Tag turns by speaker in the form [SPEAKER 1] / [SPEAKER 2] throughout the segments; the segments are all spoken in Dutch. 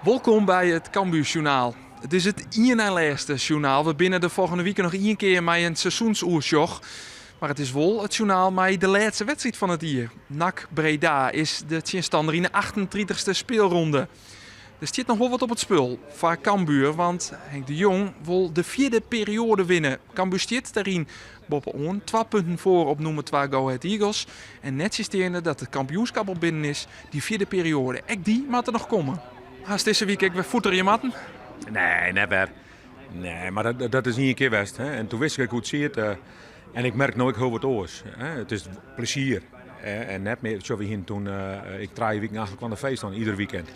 [SPEAKER 1] Welkom bij het Cambuurjournaal. Het is het laatste journaal. We binnen de volgende week nog één keer met een seizoensoersjog. Maar het is wel het journaal met de laatste wedstrijd van het jaar. NAC Breda is de tegenstander in de 38e speelronde. Er staat nog wel wat op het spul voor Cambuur, want Henk de Jong wil de 4e periode winnen. Cambuur staat daarin bovenaan, 2 punten voor op nummer 2 Go Ahead Eagles. En net zisterende dat het kampioenschap op binnen is, die 4e periode. Ook die moet er nog komen. Haast deze week weer voeter je matten?
[SPEAKER 2] Nee, net weer. Nee, maar dat is niet een keer best. Hè. En toen wist ik hoe het zit. En ik merk nooit heel wat oors. Het is plezier. En net meer, zo we toen ik 3 weken eigenlijk kwam de feest aan, ieder weekend.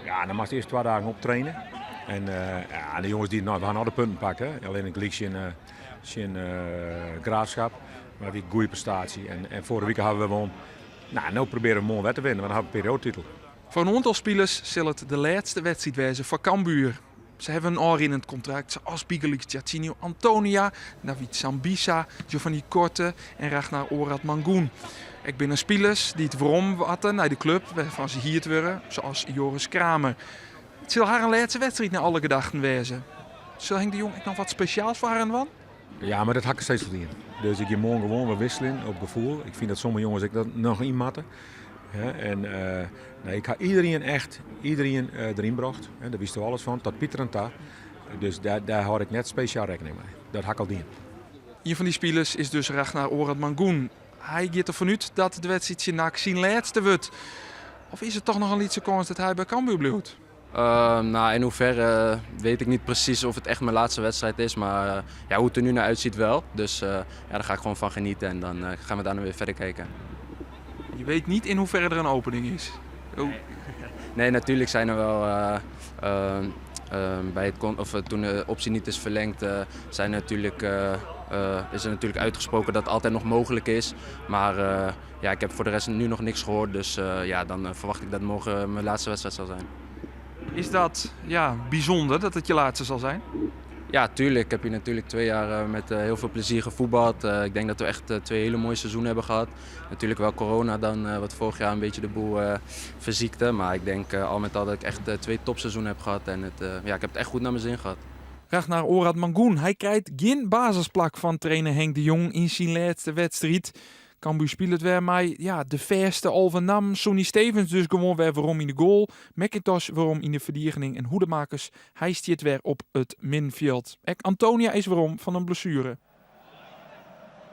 [SPEAKER 2] Ja, dan moest ik eerst 2 dagen optrainen. En de jongens die we gaan alle punten pakken. Alleen ik lieg zijn Graafschap. Maar die goede prestatie. En vorige week hadden we gewoon. Nou proberen we mooi wet te winnen, want dan hebben we een periodetitel.
[SPEAKER 1] Voor een aantal spelers zal het de laatste wedstrijd wezen voor Cambuur. Ze hebben een oor in het contract, zoals Bigelic Giacinho Antonia, David Sambisa, Giovanni Korte en Ragnar Orad Mangoen. Ik ben een spelers die het waarom watten naar de club waarvan ze hier worden, zoals Joris Kramer. Het zal haar een laatste wedstrijd naar alle gedachten wezen. Zal Henk de Jong nog wat speciaals voor haar van?
[SPEAKER 2] Ja, maar dat hakken steeds verdienen. Dus ik je morgen gewoon weer wisselen op gevoel. Ik vind dat sommige jongens dat nog in matten. Ja, en nee, ik ga iedereen erin bracht. Daar wisten we alles van, tot Pieter en Ta. Dus daar hou ik net speciaal rekening mee. Dat hak al dien.
[SPEAKER 1] Een van die spelers is dus Ragnar Orad Mangoen. Hij gaat ervan uit dat de wedstrijd NAC zijn laatste wordt. Of is het toch nog een lietse kans dat hij bij Cambuur blijft?
[SPEAKER 3] In hoeverre weet ik niet precies of het echt mijn laatste wedstrijd is. Maar hoe het er nu naar uitziet wel. Dus daar ga ik gewoon van genieten en dan gaan we daarna weer verder kijken.
[SPEAKER 1] Je weet niet in hoeverre er een opening is. Oh.
[SPEAKER 3] Nee, natuurlijk zijn er wel toen de optie niet is verlengd, is er natuurlijk uitgesproken dat het altijd nog mogelijk is. Maar ik heb voor de rest nu nog niks gehoord, dus dan verwacht ik dat morgen mijn laatste wedstrijd zal zijn.
[SPEAKER 1] Is dat bijzonder dat het je laatste zal zijn?
[SPEAKER 3] Ja, tuurlijk. Ik heb hier natuurlijk 2 jaar met heel veel plezier gevoetbald. Ik denk dat we echt 2 hele mooie seizoenen hebben gehad. Natuurlijk wel corona dan, wat vorig jaar een beetje de boel verziekte. Maar ik denk al met al dat ik echt 2 topseizoenen heb gehad. En ik heb het echt goed naar mijn zin gehad.
[SPEAKER 1] Ragnar Orad Mangoen, hij krijgt geen basisplak van trainer Henk de Jong in zijn laatste wedstrijd. Cambuur speelt het weer met de verste Alvenam. Sonny Stevens dus gewoon weer waarom in de goal. McIntosh waarom in de verdediging. En Hoedemakers, hij stiert weer op het middenveld. Antonia is waarom van een blessure.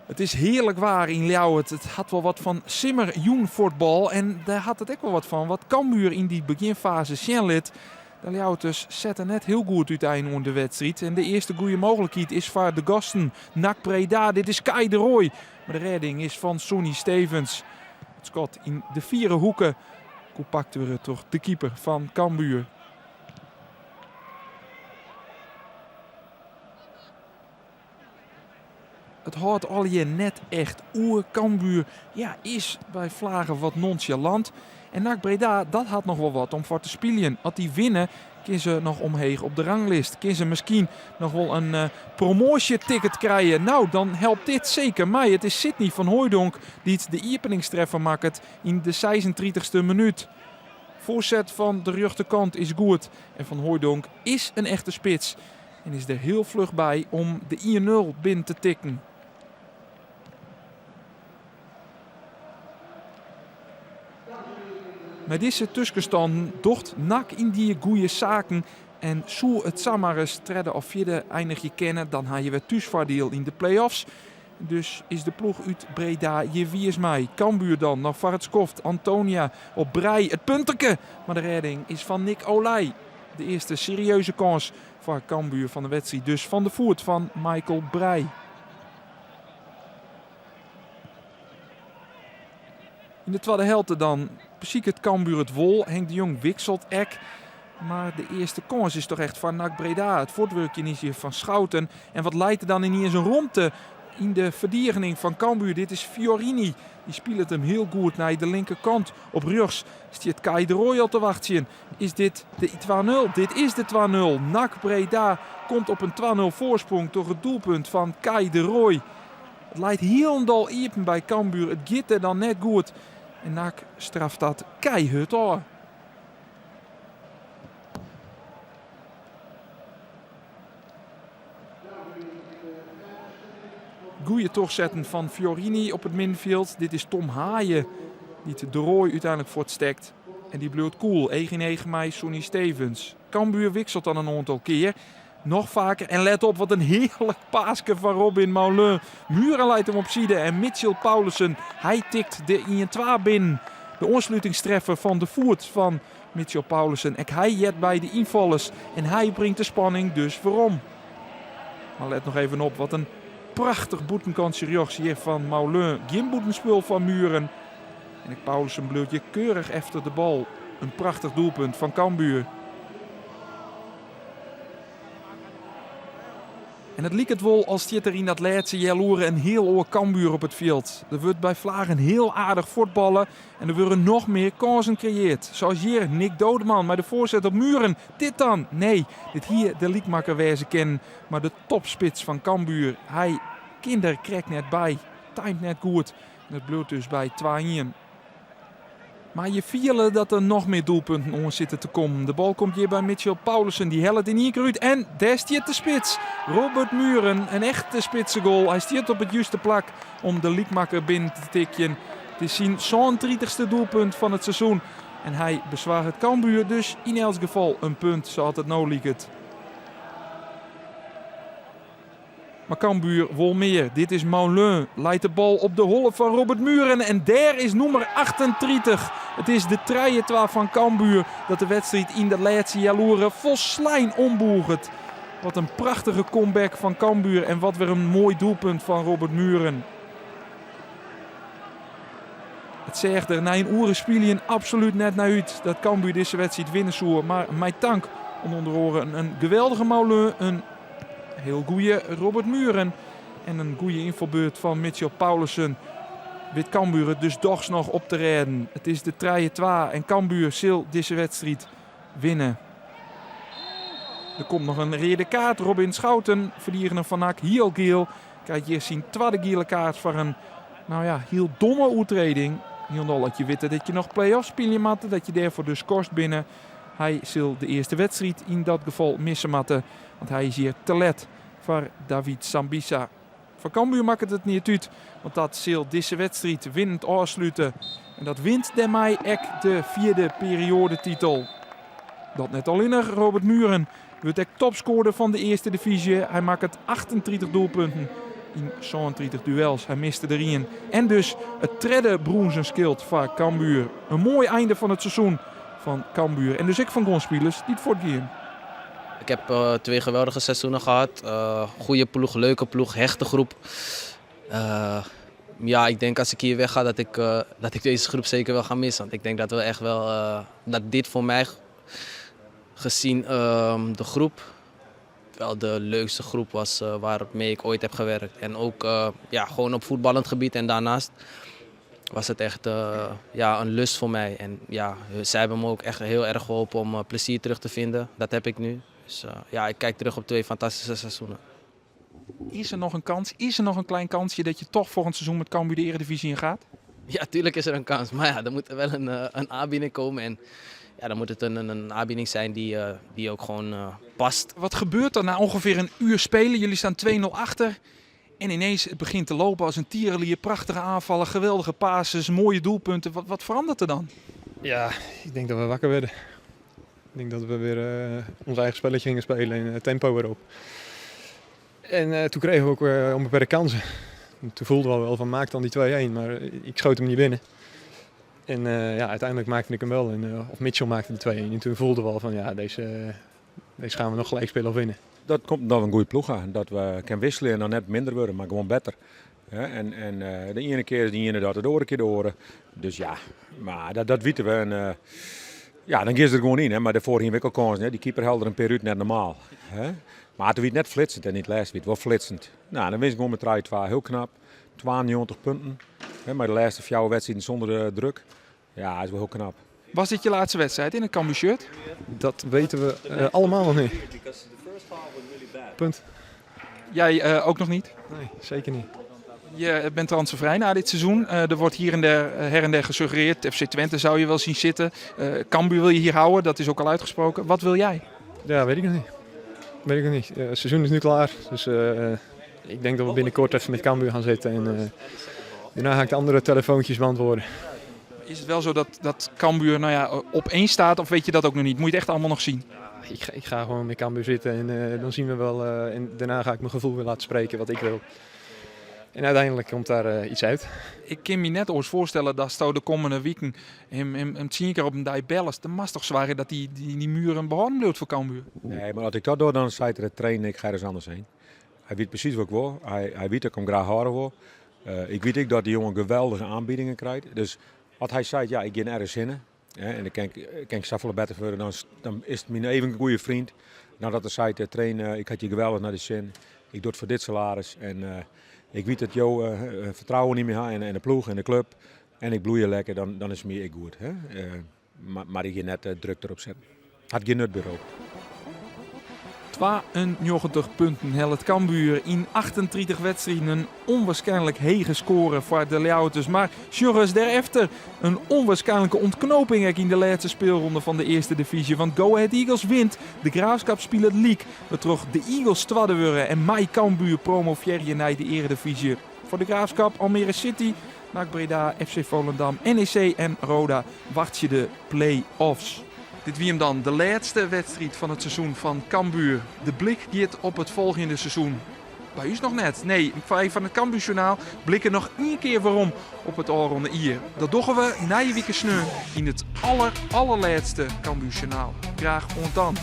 [SPEAKER 1] Het is heerlijk waar in Ljouwert. Het had wel wat van simmer-joenvoetbal. En daar had het ook wel wat van. Wat Cambuur in die beginfase Sjenlit. De Ljouwerters zetten net heel goed uiteindelijk aan de wedstrijd. En de eerste goede mogelijkheid is voor de gasten. NAC Breda, dit is Kai de Roy. Maar de redding is van Sonny Stevens. Het schot in de 4 hoeken. Compact weer toch de keeper van Cambuur. Het houdt al je net echt oer. Cambuur is bij vlagen wat nonchalant. En NAC Breda, dat had nog wel wat om voor te spelen. Als die winnen, kunnen ze nog omheen op de ranglist. Kunnen ze misschien nog wel een promotieticket krijgen. Nou, dan helpt dit zeker mij. Het is Sidney van Hooijdonk die het de openingstreffer maakt in de 36e minuut. Voorzet van de rechterkant is goed. En Van Hooijdonk is een echte spits. En is er heel vlug bij om de 1-0 binnen te tikken. Met deze tussenstand docht NAC in die goede zaken. En zo het Samaris treden of 4e eindig je kennen, dan haal je weer thuisvoordeel in de play-offs. Dus is de ploeg uit Breda je wie is mij. Cambuur dan nog voor het skoft. Antonia op Brei. Het punteke. Maar de redding is van Nick Olij. De eerste serieuze kans voor Cambuur van de wedstrijd. Dus van de voet van Michael Brei. In de tweede helft dan precies het Cambuur het wol. Henk de Jong wikselt ek. Maar de eerste kans is toch echt van NAC Breda. Het voortwerkje is hier van Schouten. En wat leidt er dan in hier zo'n rondte in de verdediging van Cambuur. Dit is Fiorini. Die speelt hem heel goed naar de linkerkant. Op rechts staat Kai de Roy al te wachten. Is dit de 2-0? Dit is de 2-0. NAC Breda komt op een 2-0 voorsprong door het doelpunt van Kai de Roy. Het lijkt heel even bij Cambuur. Het gaat er dan net goed. En NAC straft dat keihard hoor. Goeie toezetten van Fiorini op het middenveld. Dit is Tom Haaien die de Roy uiteindelijk voor het stekt. En die bleef cool. 1-9 mei Sonny Stevens. Cambuur wisselt dan een aantal keer. Nog vaker. En let op wat een heerlijk paasje van Robin Moulin. Muren leidt hem op zijde. En Mitchell Paulussen. Hij tikt de 1-2 binnen. De aansluitingstreffer van de voet van Mitchell Paulussen. En hij jet bij de invallers. En hij brengt de spanning dus waarom. Maar let nog even op wat een prachtig boetenkansje rechts hier van Moulin. Geen boetenspul van Muren. En Paulussen bleut je keurig efter de bal. Een prachtig doelpunt van Cambuur. En het liep het wel als dit er in dat laatste jaloeren een heel oor Cambuur op het veld. Er wordt bij Vlagen heel aardig voetballen en er worden nog meer kansen gecreëerd. Zoals hier Nick Dodeman met de voorzet op Muren. Dit dan? Nee, dit hier de liekmakker wezen kennen. Maar de topspits van Cambuur, hij kinder krijgt net bij. Timed net goed. En het bloedt dus bij 2-1. Maar je vierde dat er nog meer doelpunten onder zitten te komen. De bal komt hier bij Mitchell Paulussen. Die helpt in hier uit. En daar stiert de spits. Robert Muren. Een echte spitse goal. Hij stiert op het juiste plak om de liekmakker binnen te tikken. Het is zijn 30ste doelpunt van het seizoen. En hij bezwaart het Cambuur. Dus in elk geval een punt zoals het nou liekt. Maar Cambuur wil meer. Dit is Moulin. Leidt de bal op de holle van Robert Muren. En daar is nummer 38. Het is de 3-2 van Cambuur. Dat de wedstrijd in de laatste jaloeren volslijn omboegt. Wat een prachtige comeback van Cambuur. En wat weer een mooi doelpunt van Robert Muren. Het zegt er na een oerenspielien absoluut net naar uit. Dat Cambuur deze wedstrijd winnen zou. Maar mijn tank onder oren een geweldige Moulin. Een heel goede Robert Muren. En een goede invalbeurt van Mitchell Paulussen. Wit Cambuur het dus toch nog op te redden. Het is de 3-2 en Cambuur zal deze wedstrijd winnen. Er komt nog een rode kaart. Robin Schouten, verdediger van NAC, heel geel. Kijk hier zien tweede gele kaart voor een heel domme oetreding. Heel dol dat je weet dat je nog play-offs spelen moet. Dat je daarvoor dus kost binnen. Hij zal de eerste wedstrijd in dat geval missen moeten. Want hij is hier te let voor David Sambisa. Voor Cambuur maakt het niet uit. Want dat zal deze wedstrijd winnend afsluiten. En dat wint daarmee ook de 4e periodetitel. Dat net al in Robert Muren wordt ook topscorer van de eerste divisie. Hij maakt het 38 doelpunten in 37 duels. Hij miste er 1. En dus het tredde bronzen schild van Cambuur. Een mooi einde van het seizoen van Cambuur. En dus ik van grondspelers die het voortgaan.
[SPEAKER 4] Ik heb 2 geweldige seizoenen gehad. Goede ploeg, leuke ploeg, hechte groep. Ik denk als ik hier wegga dat ik deze groep zeker wel ga missen. Want ik denk dat we echt wel dat dit voor mij gezien de groep wel de leukste groep was waarmee ik ooit heb gewerkt. En ook gewoon op voetballend gebied en daarnaast was het echt een lust voor mij. En zij hebben me ook echt heel erg geholpen om plezier terug te vinden. Dat heb ik nu. Dus ik kijk terug op 2 fantastische seizoenen.
[SPEAKER 1] Is er nog een kans? Is er nog een klein kansje dat je toch volgend seizoen met Cambuur de Eredivisie in gaat?
[SPEAKER 4] Ja, tuurlijk is er een kans. Maar er moet er wel een aanbieding komen. En dan moet het een aanbieding zijn die ook gewoon past.
[SPEAKER 1] Wat gebeurt er na ongeveer een uur spelen? Jullie staan 2-0 achter. En ineens het begint te lopen als een tierenlier. Prachtige aanvallen, geweldige passes, mooie doelpunten. Wat verandert er dan?
[SPEAKER 5] Ja, ik denk dat we wakker werden. Ik denk dat we weer ons eigen spelletje gingen spelen en het tempo weer op. En toen kregen we ook weer onbeperkte kansen. Toen voelden we wel van maak dan die 2-1, maar ik schoot hem niet binnen. En uiteindelijk maakte ik hem wel. Of Mitchell maakte de 2-1. En toen voelden we al van deze gaan we nog gelijk spelen of winnen.
[SPEAKER 2] Dat komt door een goede ploeg aan. Dat we kunnen wisselen en dan net minder worden, maar gewoon beter. Ja, en de ene keer is die ene dat de andere keer de oren. Dus ja, maar dat weten we. En, Ja, dan gaat ze er gewoon in, hè. Maar de vorige week ook kansen, hè. Die keeper helde er een periode net normaal. Hè. Maar toen werd het net flitsend en niet laatst werd wel flitsend. Nou, dan wist ik gewoon met 3-2, heel knap. 92 punten. Hè, maar de laatste 4 wedstrijden zonder druk. Ja, dat is wel heel knap.
[SPEAKER 1] Was dit je laatste wedstrijd in een Cambuur shirt?
[SPEAKER 5] Dat weten we allemaal nog niet. Punt.
[SPEAKER 1] Jij ook nog niet?
[SPEAKER 5] Nee, zeker niet.
[SPEAKER 1] Je bent transfervrij na dit seizoen. Er wordt hier en der gesuggereerd. FC Twente zou je wel zien zitten. Cambuur wil je hier houden, dat is ook al uitgesproken. Wat wil jij?
[SPEAKER 5] Ja, weet ik nog niet. Het seizoen is nu klaar. Dus ik denk dat we binnenkort even met Cambuur gaan zitten. En daarna ga ik de andere telefoontjes beantwoorden.
[SPEAKER 1] Is het wel zo dat Cambuur op 1 staat of weet je dat ook nog niet? Moet je het echt allemaal nog zien?
[SPEAKER 5] Ik ga gewoon met Cambuur zitten en dan zien we wel. En daarna ga ik mijn gevoel weer laten spreken wat ik wil. En uiteindelijk komt daar iets uit.
[SPEAKER 1] Ik kan me net eens voorstellen dat de komende weken hem 10 keer op een dag bellen. Dan mag toch zwaar dat die muren behouden blijft voor Cambuur.
[SPEAKER 2] Nee, maar als ik dat doe, dan zei hij trainen, ik ga ergens anders heen. Hij weet precies wat ik wil. Hij weet dat ik hem graag houden wil. Ik weet ook dat die jongen geweldige aanbiedingen krijgt. Dus wat hij zei, ja, ik ga ergens in. En dan kan ik zoveel beter voor. Dan is het mijn even een goede vriend. Nadat hij zei, trainen, ik had je geweldig naar de zin. Ik doe het voor dit salaris. En ik weet dat jou vertrouwen niet meer heeft en de ploeg en de club. En ik bloei lekker, dan is het meer ik goed. Hè? Maar ik ga net druk erop zetten. Had geen nutbureau.
[SPEAKER 1] 92 punten helpt Cambuur in 38 wedstrijden. Een onwaarschijnlijk hege score voor de Leeuwarden. Maar jongens, daarachter een onwaarschijnlijke ontknoping in de laatste speelronde van de eerste divisie. Want Go Ahead Eagles wint de Graafschap speelt League. We troch de Eagles tweede worden en Mai Cambuur promoveer naar de eredivisie. Voor de Graafschap, Almere City, NAC Breda, FC Volendam, NEC en Roda wacht je de play-offs. Dit wie hem dan de laatste wedstrijd van het seizoen van Cambuur. De blik gaat op het volgende seizoen. Bij u is nog net. Nee, van het Cambuurjournaal blikken nog 1 keer waarom op het Allronde hier. Dat doen we na je weekend sneu in het allerlaatste Cambuurjournaal. Graag ontaan.